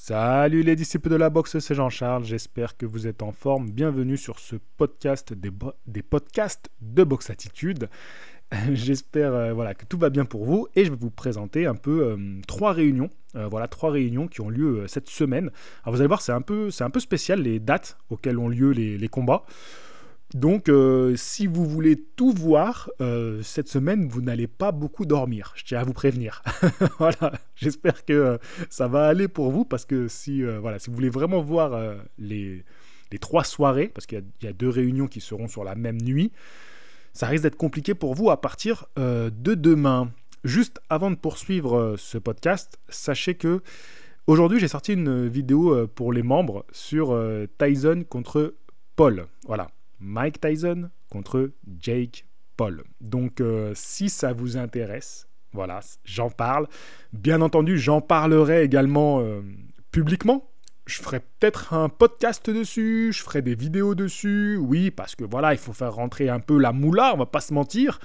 Salut les disciples de la boxe, c'est Jean-Charles, j'espère que vous êtes en forme. Bienvenue sur ce podcast des podcasts de Boxe Attitude. J'espère que tout va bien pour vous et je vais vous présenter un peu trois réunions. Trois réunions qui ont lieu cette semaine. Alors vous allez voir, c'est un peu spécial les dates auxquelles ont lieu les combats. Donc, si vous voulez tout voir, cette semaine, vous n'allez pas beaucoup dormir. Je tiens à vous prévenir. Voilà, j'espère que ça va aller pour vous, parce que si vous voulez vraiment voir les trois soirées, parce qu'il y a deux réunions qui seront sur la même nuit, ça risque d'être compliqué pour vous à partir de demain. Juste avant de poursuivre ce podcast, sachez que aujourd'hui, j'ai sorti une vidéo pour les membres sur Tyson contre Paul. Voilà. Mike Tyson contre Jake Paul. Donc, si ça vous intéresse, voilà, j'en parle. Bien entendu, j'en parlerai également publiquement. Je ferai peut-être un podcast dessus, je ferai des vidéos dessus. Oui, parce que voilà, il faut faire rentrer un peu la moula, on va pas se mentir.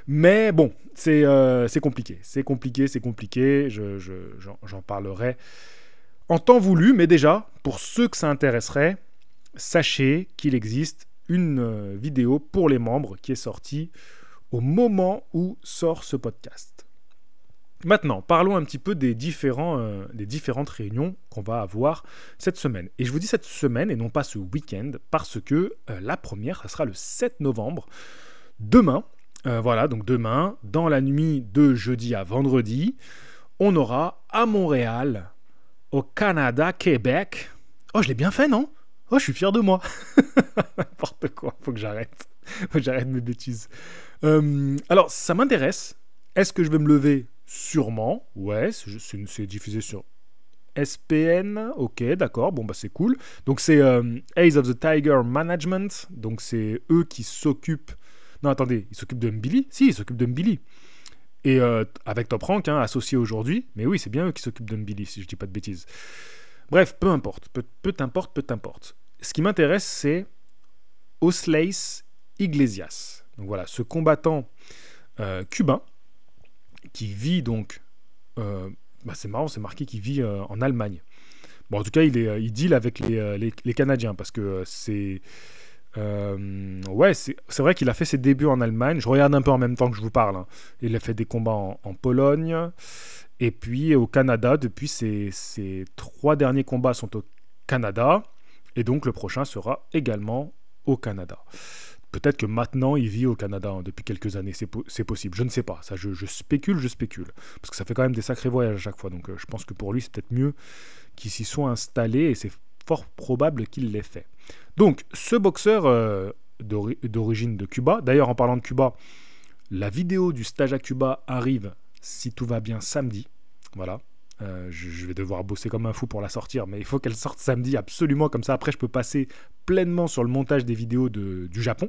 Mais bon, c'est compliqué. C'est compliqué. J'en parlerai en temps voulu. Mais déjà, pour ceux que ça intéresserait, sachez qu'il existe une vidéo pour les membres qui est sortie au moment où sort ce podcast. Maintenant, parlons un petit peu des différentes réunions qu'on va avoir cette semaine. Et je vous dis cette semaine et non pas ce week-end, parce que la première, ça sera le 7 novembre, demain. Donc demain, dans la nuit de jeudi à vendredi, on aura à Montréal, au Canada, Québec. Oh, je l'ai bien fait, non ? Oh, je suis fier de moi. N'importe quoi, faut que j'arrête. Mes bêtises. Alors, ça m'intéresse. Est-ce que je vais me lever ? Sûrement. Ouais, c'est diffusé sur SPN. Ok, d'accord. Bon, bah c'est cool. Donc, c'est Ace of the Tiger Management. Donc, c'est eux qui s'occupent... Non, attendez, ils s'occupent de Mbili ? Si, ils s'occupent de Mbili. Et avec Top Rank, associé aujourd'hui. Mais oui, c'est bien eux qui s'occupent de Mbili, si je dis pas de bêtises. Bref, peu importe. Peu importe. Ce qui m'intéresse, c'est Osleis Iglesias. Donc voilà, ce combattant cubain qui vit donc... c'est marrant, c'est marqué qu'il vit en Allemagne. Bon, en tout cas, il deal avec les Canadiens parce que c'est vrai qu'il a fait ses débuts en Allemagne. Je regarde un peu en même temps que je vous parle. Il a fait des combats en Pologne. Et puis au Canada, depuis ses 3 derniers combats sont au Canada. Et donc le prochain sera également au Canada. Peut-être que maintenant il vit au Canada depuis quelques années, c'est possible. Je ne sais pas, ça je spécule. Parce que ça fait quand même des sacrés voyages à chaque fois. Donc je pense que pour lui c'est peut-être mieux qu'il s'y soit installé et c'est fort probable qu'il l'ait fait. Donc ce boxeur d'origine de Cuba, d'ailleurs en parlant de Cuba, la vidéo du stage à Cuba arrive, si tout va bien, samedi. Voilà. Je vais devoir bosser comme un fou pour la sortir, mais il faut qu'elle sorte samedi absolument, comme ça après je peux passer pleinement sur le montage des vidéos du Japon.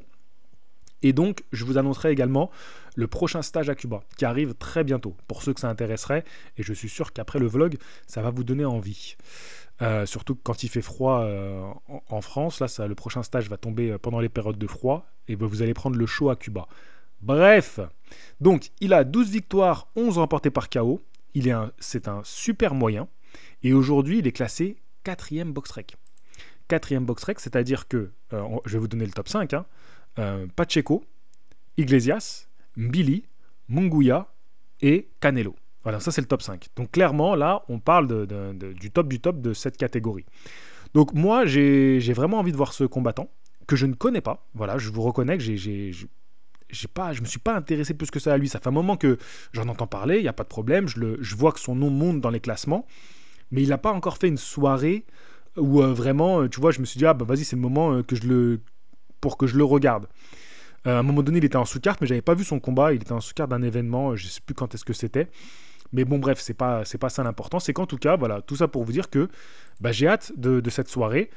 Et donc je vous annoncerai également le prochain stage à Cuba qui arrive très bientôt pour ceux que ça intéresserait, et je suis sûr qu'après le vlog ça va vous donner envie. Surtout quand il fait froid en France, là le prochain stage va tomber pendant les périodes de froid et vous allez prendre le chaud à Cuba. Bref, donc il a 12 victoires, 11 remportées par KO. C'est un super moyen. Et aujourd'hui, il est classé 4e box-rec. 4e box-rec, c'est-à-dire que, je vais vous donner le top 5, Pacheco, Iglesias, Mbili, Munguia et Canelo. Voilà, ça c'est le top 5. Donc clairement, là, on parle du top de cette catégorie. Donc moi, j'ai vraiment envie de voir ce combattant, que je ne connais pas. Voilà, je vous reconnais que je me suis pas intéressé plus que ça à lui. Ça fait un moment que j'en entends parler, il n'y a pas de problème. Je vois que son nom monte dans les classements, mais il n'a pas encore fait une soirée où vraiment, tu vois, je me suis dit, vas-y, c'est le moment pour que je le regarde. À un moment donné, il était en sous-carte, mais j'avais pas vu son combat. Il était en sous-carte d'un événement, je sais plus quand est-ce que c'était. Mais bon, bref, c'est pas ça l'important. C'est qu'en tout cas, voilà, tout ça pour vous dire que j'ai hâte de cette soirée.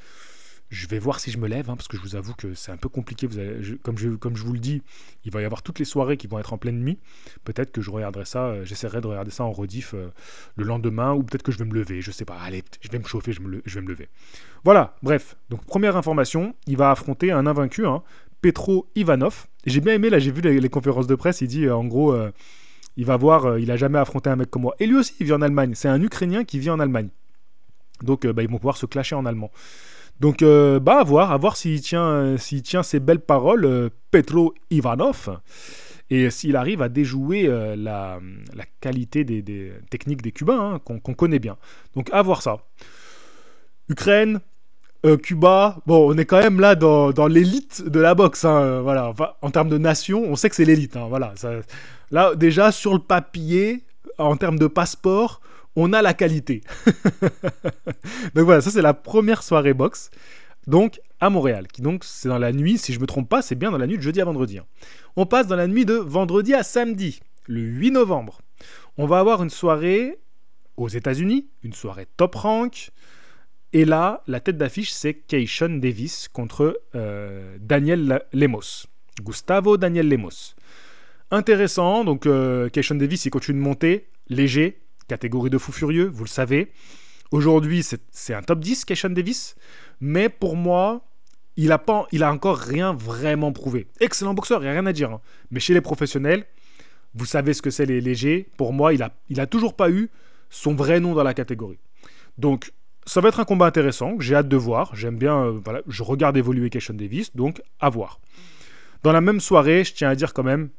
Je vais voir si je me lève, parce que je vous avoue que c'est un peu compliqué. Comme je vous le dis, il va y avoir toutes les soirées qui vont être en pleine nuit. Peut-être que je regarderai ça, j'essaierai de regarder ça en rediff le lendemain, ou peut-être que je vais me lever, je sais pas. Allez, je vais me chauffer, je vais me lever. Voilà, bref. Donc première information, il va affronter un invaincu, Petro Ivanov. Et j'ai bien aimé, là j'ai vu les conférences de presse, il dit en gros, il va voir, il a jamais affronté un mec comme moi. Et lui aussi, il vit en Allemagne. C'est un Ukrainien qui vit en Allemagne. Donc ils vont pouvoir se clasher en allemand. Donc à voir s'il tient ses belles paroles, Petro Ivanov, et s'il arrive à déjouer la qualité des techniques des Cubains, hein, qu'on connaît bien. Donc à voir ça. Ukraine, Cuba, bon, on est quand même là dans l'élite de la boxe, hein, voilà. Enfin, en termes de nation, on sait que c'est l'élite, hein, voilà. Là, déjà, sur le papier, en termes de passeport, on a la qualité. Donc voilà, ça c'est la première soirée boxe, donc à Montréal. Donc c'est dans la nuit, si je me trompe pas, c'est bien dans la nuit de jeudi à vendredi. Hein. On passe dans la nuit de vendredi à samedi, le 8 novembre. On va avoir une soirée aux États-Unis, une soirée top rank. Et là, la tête d'affiche, c'est Keishon Davis contre Daniel Lemos. Gustavo Daniel Lemos. Intéressant, donc Keishon Davis, il continue de monter, léger, catégorie de fou furieux, vous le savez. Aujourd'hui, c'est un top 10, Keishon Davis, mais pour moi, il a encore rien vraiment prouvé. Excellent boxeur, il n'y a rien à dire. Hein. Mais chez les professionnels, vous savez ce que c'est les légers. Pour moi, il a toujours pas eu son vrai nom dans la catégorie. Donc, ça va être un combat intéressant, que j'ai hâte de voir. J'aime bien, voilà, je regarde évoluer Keishon Davis, donc à voir. Dans la même soirée, je tiens à dire quand même,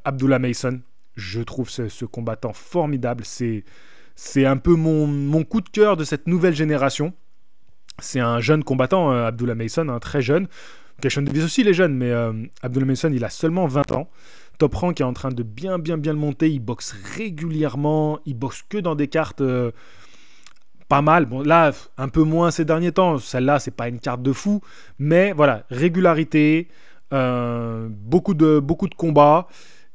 Abdullah Mason, je trouve ce combattant formidable. C'est un peu mon coup de cœur de cette nouvelle génération. C'est un jeune combattant, Abdullah Mason, hein, très jeune. Keishon Davis aussi, il est jeune, mais Abdullah Mason, il a seulement 20 ans. Top Rank est en train de bien le monter. Il boxe régulièrement. Il boxe que dans des cartes pas mal. Bon, là, un peu moins ces derniers temps. Celle-là, c'est pas une carte de fou. Mais voilà, régularité, beaucoup de combats.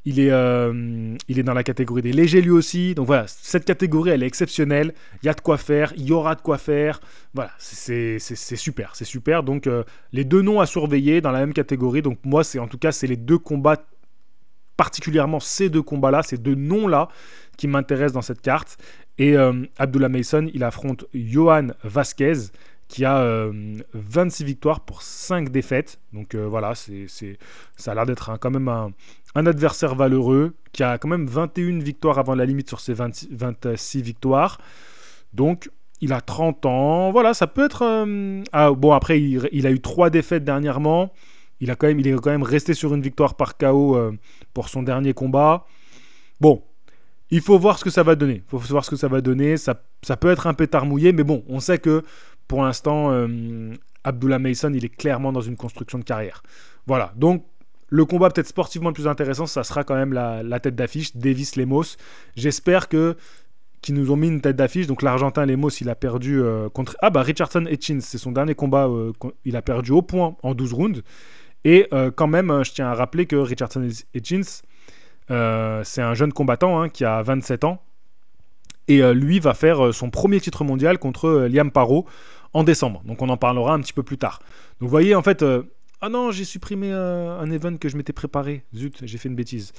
Il est dans la catégorie des légers lui aussi. Donc voilà, cette catégorie, elle est exceptionnelle. Il y a de quoi faire, il y aura de quoi faire. Voilà, c'est super, c'est super. Donc les deux noms à surveiller dans la même catégorie. Donc moi, c'est les deux combats, particulièrement ces deux combats-là, ces deux noms-là qui m'intéressent dans cette carte. Et Abdullah Mason, il affronte Johan Vasquez, qui a 26 victoires pour 5 défaites. Donc voilà, ça a l'air d'être quand même un adversaire valeureux, qui a quand même 21 victoires avant la limite sur ses 26 victoires. Donc il a 30 ans. Voilà, ça peut être... bon, après, il a eu 3 défaites dernièrement. Il est quand même resté sur une victoire par KO pour son dernier combat. Bon, il faut voir ce que ça va donner. Ça peut être un pétard mouillé, mais bon, on sait que pour l'instant, Abdullah Mason, il est clairement dans une construction de carrière. Voilà, donc le combat peut-être sportivement le plus intéressant, ça sera quand même la tête d'affiche, Davis Lemos. J'espère qu'ils nous ont mis une tête d'affiche. Donc l'Argentin Lemos, il a perdu contre... Richardson Hitchins, c'est son dernier combat. Il a perdu au point en 12 rounds. Et quand même, je tiens à rappeler que Richardson Hitchins, c'est un jeune combattant hein, qui a 27 ans. Et lui va faire son premier titre mondial contre Liam Paro en décembre. Donc on en parlera un petit peu plus tard. Donc vous voyez, en fait... Ah non, j'ai supprimé un event que je m'étais préparé. Zut, j'ai fait une bêtise.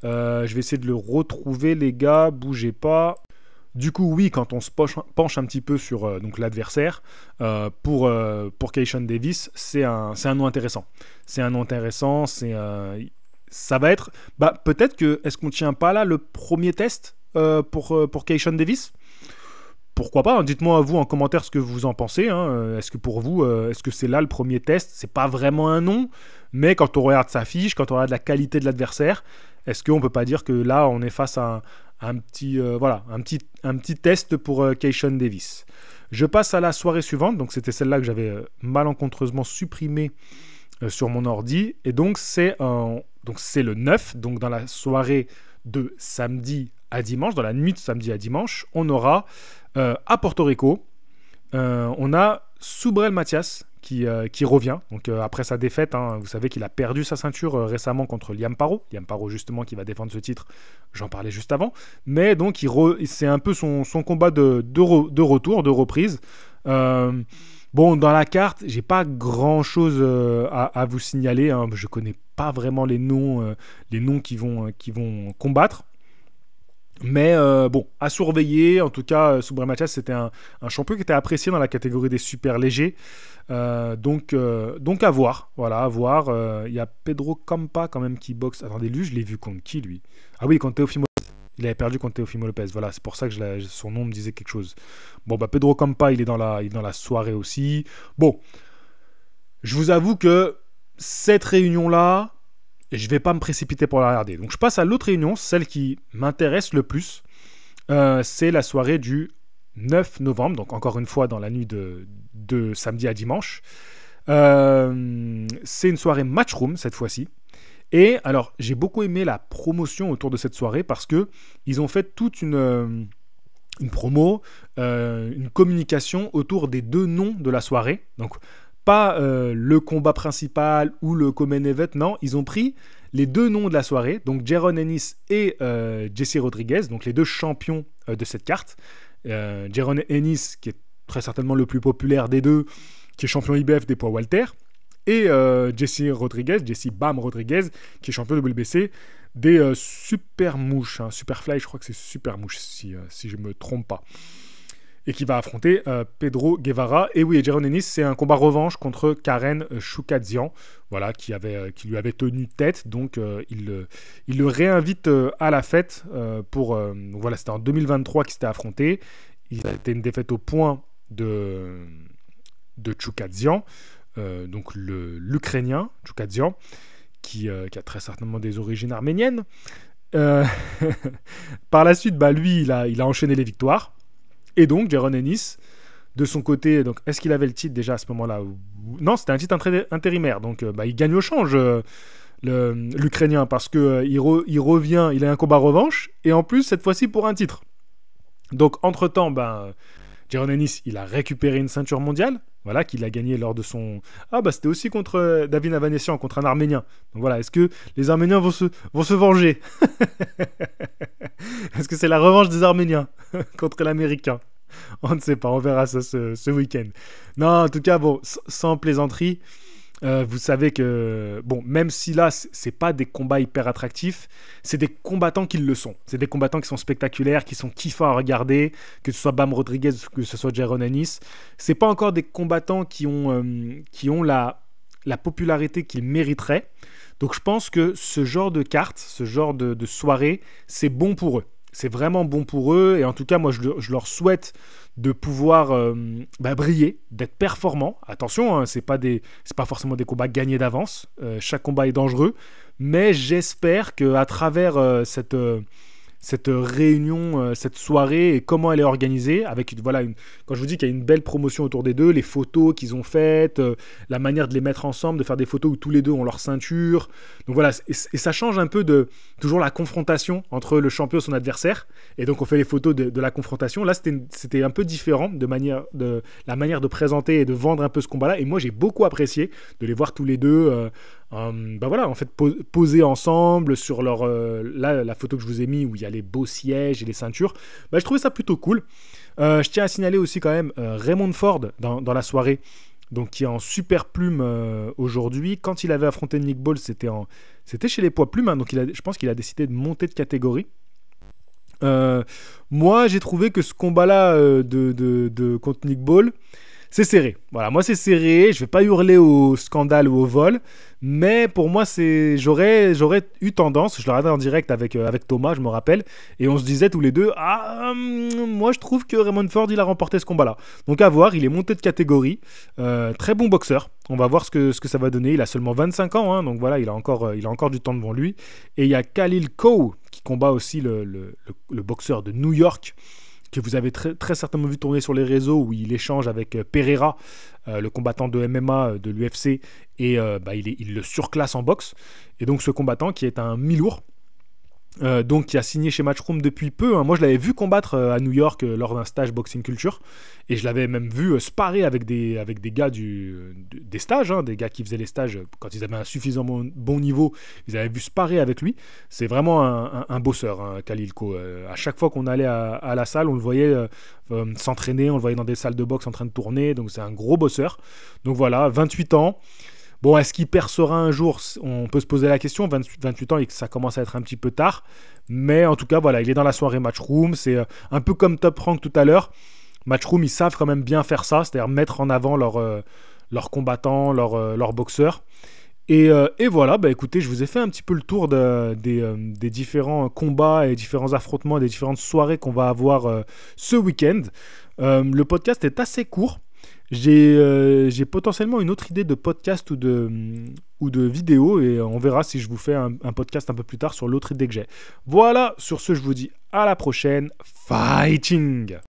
Je vais essayer de le retrouver, les gars. Bougez pas. Du coup, oui, quand on se penche un petit peu sur donc l'adversaire, pour Keishon Davis, c'est un nom intéressant. C'est un nom intéressant. Ça va être... peut-être que... Est-ce qu'on ne tient pas là le premier test pour Keishon Davis ? Pourquoi pas, hein. Dites-moi vous en commentaire ce que vous en pensez. Hein. Est-ce que pour vous, est-ce que c'est là le premier test ? C'est pas vraiment un nom, mais quand on regarde sa fiche, quand on regarde la qualité de l'adversaire, est-ce qu'on peut pas dire que là, on est face à un petit test pour Keishon Davis. Je passe à la soirée suivante, donc c'était celle-là que j'avais malencontreusement supprimée sur mon ordi, et donc c'est le 9, donc dans la soirée de samedi à dimanche, dans la nuit de samedi à dimanche, on aura à Porto Rico, on a Subriel Matias qui revient, donc après sa défaite, hein, vous savez qu'il a perdu sa ceinture récemment contre Liam Paro justement qui va défendre ce titre, j'en parlais juste avant, mais donc c'est un peu son combat de retour, de reprise. Bon, dans la carte, j'ai pas grand chose à vous signaler, hein, je connais pas vraiment les noms qui vont combattre. Mais bon, à surveiller. En tout cas, Subriel Matias, c'était un champion qui était apprécié dans la catégorie des super légers. Donc à voir. Voilà, à voir. Il y a Pedro Campa quand même qui boxe. Attendez, lui, je l'ai vu contre qui, lui ? Ah oui, contre Teofimo Il avait perdu contre Teofimo Lopez. Voilà, c'est pour ça que son nom me disait quelque chose. Bon, bah Pedro Campa, il est dans la soirée aussi. Bon, je vous avoue que cette réunion-là, je ne vais pas me précipiter pour la regarder. Donc je passe à l'autre réunion, celle qui m'intéresse le plus. C'est la soirée du 9 novembre, donc encore une fois dans la nuit de samedi à dimanche. C'est une soirée Matchroom cette fois-ci. Et alors, j'ai beaucoup aimé la promotion autour de cette soirée parce que ils ont fait toute une promo, une communication autour des deux noms de la soirée. Donc, pas le combat principal ou le Common Event, non, ils ont pris les deux noms de la soirée, donc Jaron Ennis et Jesse Rodriguez, donc les deux champions de cette carte. Jaron Ennis, qui est très certainement le plus populaire des deux, qui est champion IBF des poids Walter, et Jesse Bam Rodriguez, qui est champion WBC des Super Mouches, Superfly, je crois que c'est Super Mouche, si je ne me trompe pas. Et qui va affronter Pedro Guevara. Et oui, Jaron Ennis, c'est un combat revanche contre Karen Choukadzian, voilà, qui lui avait tenu tête. Donc, il le réinvite à la fête. Voilà, c'était en 2023 qu'il s'était affronté. Il a été une défaite au point de Choukadzian, donc l'Ukrainien Choukadzian, qui a très certainement des origines arméniennes. Par la suite, lui, il a enchaîné les victoires. Et donc, Jaron Ennis, de son côté, donc, est-ce qu'il avait le titre déjà à ce moment-là? Non, c'était un titre intérimaire. Donc, il gagne au change, l'Ukrainien, parce qu'il revient, il a un combat revanche, et en plus, cette fois-ci, pour un titre. Donc, entre-temps, Jaron Ennis, il a récupéré une ceinture mondiale, voilà, qu'il a gagné lors de son... c'était aussi contre David Avanessian, contre un Arménien. Donc voilà, est-ce que les Arméniens vont se venger? Est-ce que c'est la revanche des Arméniens contre l'Américain? On ne sait pas, on verra ça ce week-end. Non, en tout cas, bon, sans plaisanterie, vous savez que, bon, même si là, c'est pas des combats hyper attractifs, c'est des combattants qui le sont. C'est des combattants qui sont spectaculaires, qui sont kiffants à regarder, que ce soit Bam Rodriguez, que ce soit Jaron Ennis. C'est pas encore des combattants qui ont la popularité qu'ils mériteraient. Donc je pense que ce genre de carte, ce genre de soirée, c'est bon pour eux. C'est vraiment bon pour eux. Et en tout cas, moi, je leur souhaite de pouvoir briller, d'être performants. Attention, c'est pas forcément des combats gagnés d'avance. Chaque combat est dangereux. Mais j'espère qu'à travers cette réunion, cette soirée et comment elle est organisée, avec quand je vous dis qu'il y a une belle promotion autour des deux, les photos qu'ils ont faites, la manière de les mettre ensemble, de faire des photos où tous les deux ont leur ceinture. Donc voilà, et ça change un peu de toujours la confrontation entre le champion et son adversaire. Et donc on fait les photos de la confrontation. Là, c'était un peu différent de la manière de présenter et de vendre un peu ce combat-là. Et moi, j'ai beaucoup apprécié de les voir tous les deux. En fait, posés ensemble sur la photo que je vous ai mis où il y a les beaux sièges et les ceintures. Je trouvais ça plutôt cool. Je tiens à signaler aussi quand même Raymond Ford dans la soirée, donc qui est en super plume aujourd'hui. Quand il avait affronté Nick Ball, c'était chez les poids plumes, donc je pense qu'il a décidé de monter de catégorie. Moi, j'ai trouvé que ce combat-là contre Nick Ball, c'est serré. Voilà, moi c'est serré. Je vais pas hurler au scandale ou au vol, mais pour moi j'aurais eu tendance. Je le regardais en direct avec Thomas, je me rappelle, et on se disait tous les deux, moi je trouve que Raymond Ford il a remporté ce combat-là. Donc à voir, il est monté de catégorie, très bon boxeur. On va voir ce que ça va donner. Il a seulement 25 ans, donc voilà, il a encore du temps devant lui. Et il y a Khalil Coe qui combat aussi le boxeur de New York, que vous avez très, très certainement vu tourner sur les réseaux, où il échange avec Pereira, le combattant de MMA de l'UFC, et il le surclasse en boxe. Et donc ce combattant qui est un mi-lourd, donc qui a signé chez Matchroom depuis peu. Moi je l'avais vu combattre à New York lors d'un stage Boxing Culture, et je l'avais même vu sparrer avec des gars des stages, des gars qui faisaient les stages quand ils avaient un suffisamment bon niveau. Ils avaient vu sparrer avec lui. C'est vraiment un bosseur, Khalil Coe. À chaque fois qu'on allait à la salle, on le voyait s'entraîner, on le voyait dans des salles de boxe en train de tourner, donc c'est un gros bosseur. Donc voilà, 28 ans. Bon, est-ce qu'il percera un jour? On peut se poser la question. 28 ans et que ça commence à être un petit peu tard. Mais en tout cas, voilà, il est dans la soirée Matchroom. C'est un peu comme Top Rank tout à l'heure. Matchroom, ils savent quand même bien faire ça, c'est-à-dire mettre en avant leurs combattants, leurs boxeurs. Et voilà, bah écoutez, je vous ai fait un petit peu le tour des différents combats et différents affrontements, des différentes soirées qu'on va avoir ce week-end. Le podcast est assez court. J'ai potentiellement une autre idée de podcast ou de vidéo et on verra si je vous fais un podcast un peu plus tard sur l'autre idée que j'ai. Voilà, sur ce, je vous dis à la prochaine. Fighting!